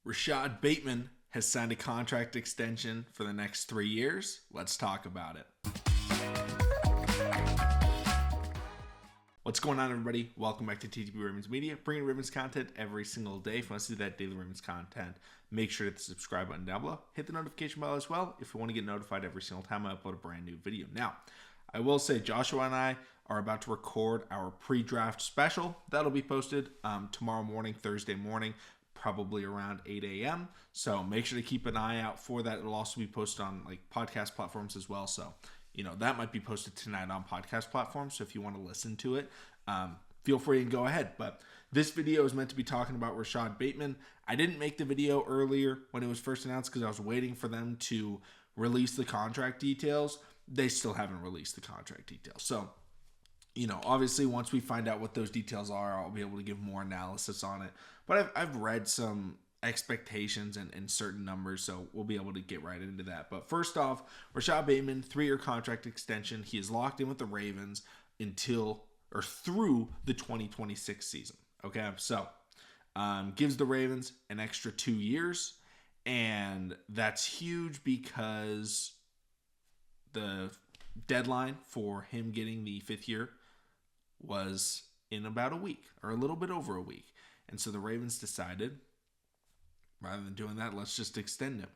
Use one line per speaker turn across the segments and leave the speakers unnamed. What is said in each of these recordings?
Rashod Bateman has signed a contract extension for the next 3 years. Let's talk about it. What's going on, everybody? Welcome back to TTP Ravens Media, bringing Ravens content every single day. If you want to see that daily Ravens content, make sure to hit the subscribe button down below. Hit the notification bell as well if you want to get notified every single time I upload a brand new video. Now, I will say Joshua and I are about to record our pre-draft special. That'll be posted tomorrow morning, Thursday morning, probably around 8 a.m. So make sure to keep an eye out for that. It'll also be posted on podcast platforms as well. So that might be posted tonight on podcast platforms. So if you want to listen to it, feel free and go ahead. But this video is meant to be talking about Rashod Bateman. I didn't make the video earlier when it was first announced because I was waiting for them to release the contract details. They still haven't released the contract details. So, obviously once we find out what those details are, I'll be able to give more analysis on it. But I've read some expectations and certain numbers, so we'll be able to get right into that. But first off, Rashod Bateman, 3-year contract extension. He is locked in with the Ravens through the 2026 season. Okay, so gives the Ravens an extra 2 years, and that's huge because the deadline for him getting the 5th year was in about a week, or a little bit over a week. And so the Ravens decided, rather than doing that, let's just extend him.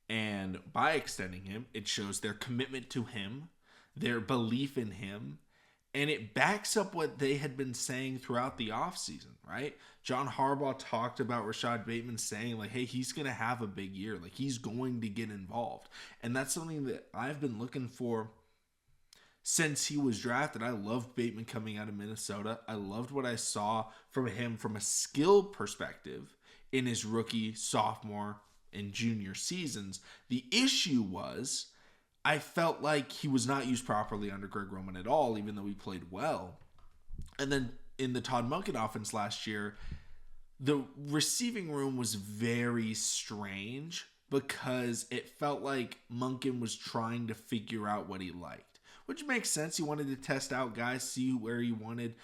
And by extending him, it shows their commitment to him, their belief in him, and it backs up what they had been saying throughout the offseason, right? John Harbaugh talked about Rashod Bateman saying, hey, he's going to have a big year. He's going to get involved. And that's something that I've been looking for since he was drafted. I loved Bateman coming out of Minnesota. I loved what I saw from him from a skill perspective in his rookie, sophomore, and junior seasons. The issue was I felt like he was not used properly under Greg Roman at all, even though he played well. And then in the Todd Monken offense last year, the receiving room was very strange because it felt like Monken was trying to figure out what he liked, which makes sense. He wanted to test out guys, see where he wanted,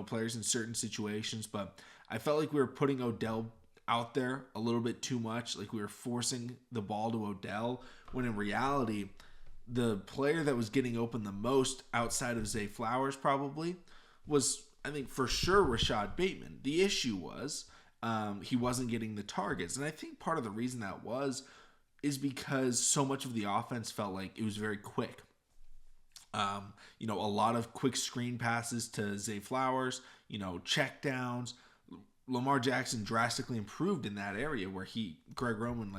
players in certain situations. But I felt like we were putting Odell out there a little bit too much. We were forcing the ball to Odell, when in reality, the player that was getting open the most outside of Zay Flowers probably was, I think for sure, Rashod Bateman. The issue was he wasn't getting the targets. And I think part of the reason that is because so much of the offense felt like it was very quick. A lot of quick screen passes to Zay Flowers, check downs. Lamar Jackson drastically improved in that area where Greg Roman,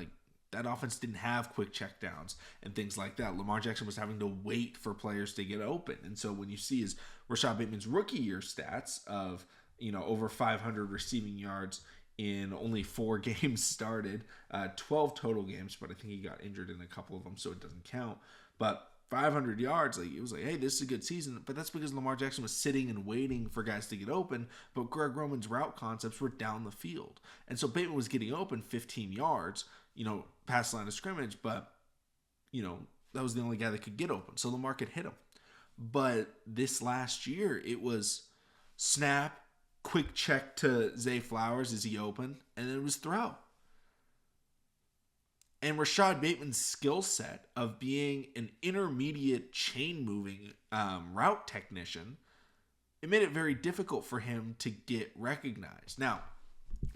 that offense didn't have quick checkdowns and things like that. Lamar Jackson was having to wait for players to get open. And so when you see his Rashod Bateman's rookie year stats of, over 500 receiving yards in only 4 games started, 12 total games, but I think he got injured in a couple of them, so it doesn't count. But 500 yards, it was hey, this is a good season. But that's because Lamar Jackson was sitting and waiting for guys to get open, but Greg Roman's route concepts were down the field. And so Bateman was getting open 15 yards, past the line of scrimmage, but, that was the only guy that could get open. So Lamar could hit him. But this last year, it was snap, quick check to Zay Flowers as he opened, and then it was throw. And Rashod Bateman's skill set of being an intermediate chain-moving route technician, it made it very difficult for him to get recognized. Now,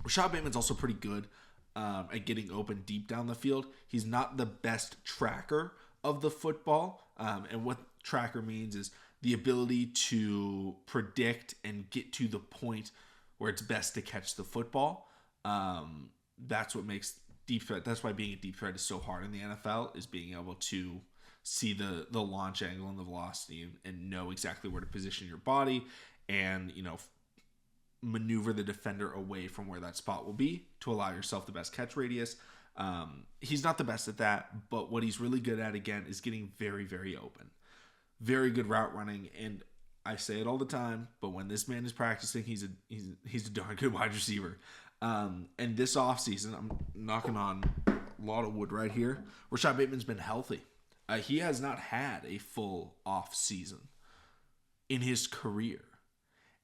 Rashod Bateman's also pretty good at getting open deep down the field. He's not the best tracker of the football. And what tracker means is the ability to predict and get to the point where it's best to catch the football. That's what makes deep threat. That's why being a deep threat is so hard in the NFL, is being able to see the launch angle and the velocity and know exactly where to position your body and, maneuver the defender away from where that spot will be to allow yourself the best catch radius. He's not the best at that, but what he's really good at, again, is getting very, very open. Very good route running, and I say it all the time, but when this man is practicing, he's a darn good wide receiver. And this offseason, I'm knocking on a lot of wood right here, Rashod Bateman's been healthy. He has not had a full off season in his career.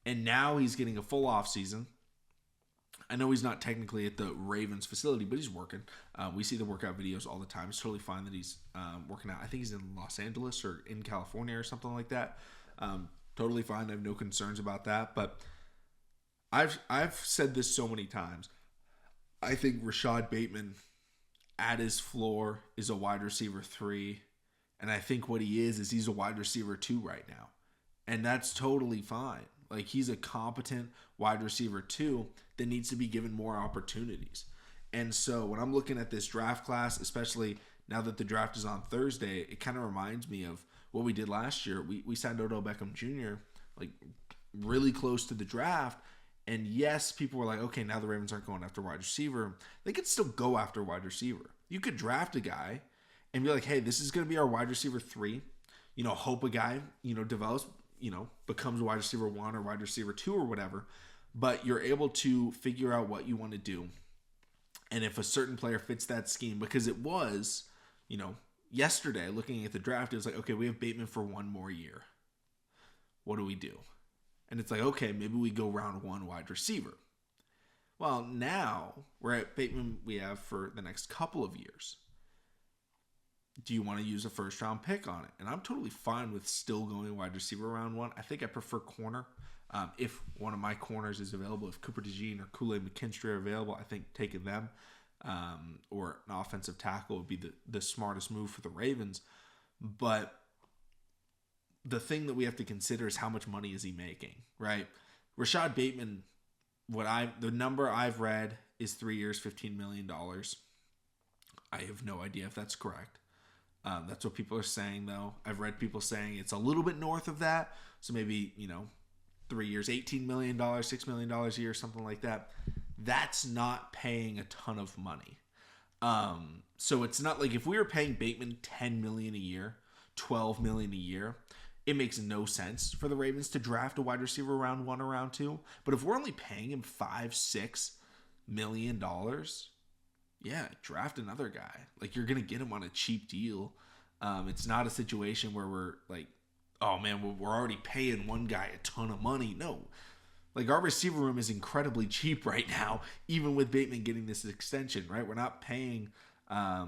And now he's getting a full off season. I know he's not technically at the Ravens facility, but he's working. We see the workout videos all the time. It's totally fine that he's working out. I think he's in Los Angeles or in California or something like that. Totally fine. I have no concerns about that. But I've said this so many times. I think Rashod Bateman at his floor is a wide receiver 3. And I think what he is he's a wide receiver 2 right now. And that's totally fine. Like, he's a competent wide receiver 2 that needs to be given more opportunities. And so when I'm looking at this draft class, especially now that the draft is on Thursday, it kind of reminds me of what we did last year. We signed Odell Beckham Jr. like really close to the draft. And yes, people were like, okay, now the Ravens aren't going after wide receiver. They could still go after wide receiver. You could draft a guy and be like, hey, this is going to be our wide receiver 3. Hope a guy, develops, becomes a wide receiver 1 or wide receiver 2 or whatever. But you're able to figure out what you want to do. And if a certain player fits that scheme, because it was, yesterday looking at the draft, it was like, okay, we have Bateman for 1 more year. What do we do? And it's like, okay, maybe we go round 1 wide receiver. Well, now we're at Bateman we have for the next couple of years. Do you want to use a first round pick on it? And I'm totally fine with still going wide receiver round 1. I think I prefer corner. If one of my corners is available, if Cooper DeJean or Kool-Aid McKinstry are available, I think taking them or an offensive tackle would be the smartest move for the Ravens. But the thing that we have to consider is how much money is he making, right? Rashod Bateman, the number I've read is 3 years, $15 million. I have no idea if that's correct. That's what people are saying, though. I've read people saying it's a little bit north of that. So maybe, 3 years, $18 million, $6 million a year, something like that. That's not paying a ton of money. So it's not like if we were paying Bateman $10 million a year, $12 million a year, it makes no sense for the Ravens to draft a wide receiver round 1 or round 2. But if we're only paying him $5-6 million, yeah, draft another guy. Like, you're going to get him on a cheap deal. It's not a situation where we're like, oh man, we're already paying one guy a ton of money. No. Like, our receiver room is incredibly cheap right now, even with Bateman getting this extension, right? We're not paying a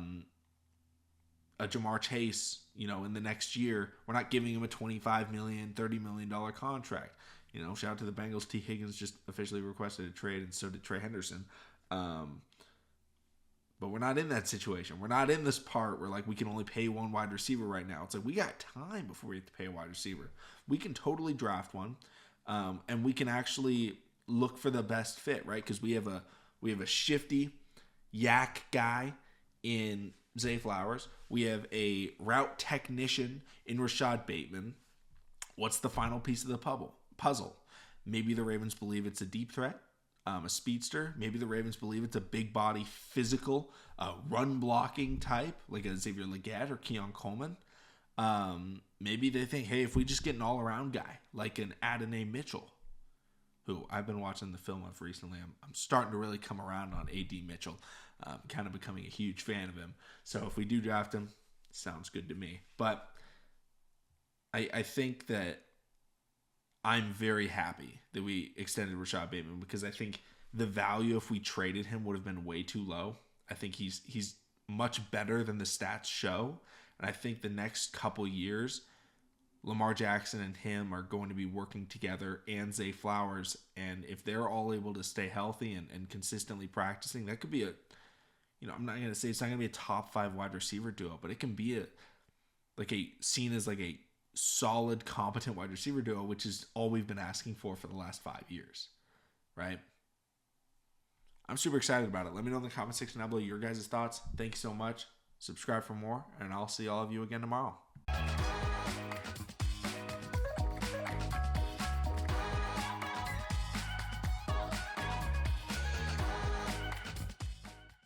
Jamar Chase, in the next year. We're not giving him a $25 million, $30 million contract. Shout out to the Bengals. T. Higgins just officially requested a trade, and so did Trey Henderson. But we're not in that situation. We're not in this part where, like, we can only pay one wide receiver right now. It's like, we got time before we have to pay a wide receiver. We can totally draft one, and we can actually look for the best fit, right? Because we have a shifty yak guy in Zay Flowers. We have a route technician in Rashod Bateman. What's the final piece of the puzzle? Maybe the Ravens believe it's a deep threat. A speedster. Maybe the Ravens believe it's a big body, physical, run blocking type, like a Xavier Legette or Keon Coleman. Maybe they think, hey, if we just get an all around guy like an Adonai Mitchell, who I've been watching the film of recently. I'm starting to really come around on AD Mitchell. Kind of becoming a huge fan of him. So if we do draft him, sounds good to me. But I think that I'm very happy that we extended Rashod Bateman, because I think the value if we traded him would have been way too low. I think he's much better than the stats show. And I think the next couple years, Lamar Jackson and him are going to be working together, and Zay Flowers. And if they're all able to stay healthy and consistently practicing, that could be I'm not going to say it's not going to be a top 5 wide receiver duo, but it can be seen as a solid, competent wide receiver duo, which is all we've been asking for the last 5 years, right? I'm super excited about it. Let me know in the comment section down below your guys' thoughts. Thank you so much. Subscribe for more, and I'll see all of you again tomorrow.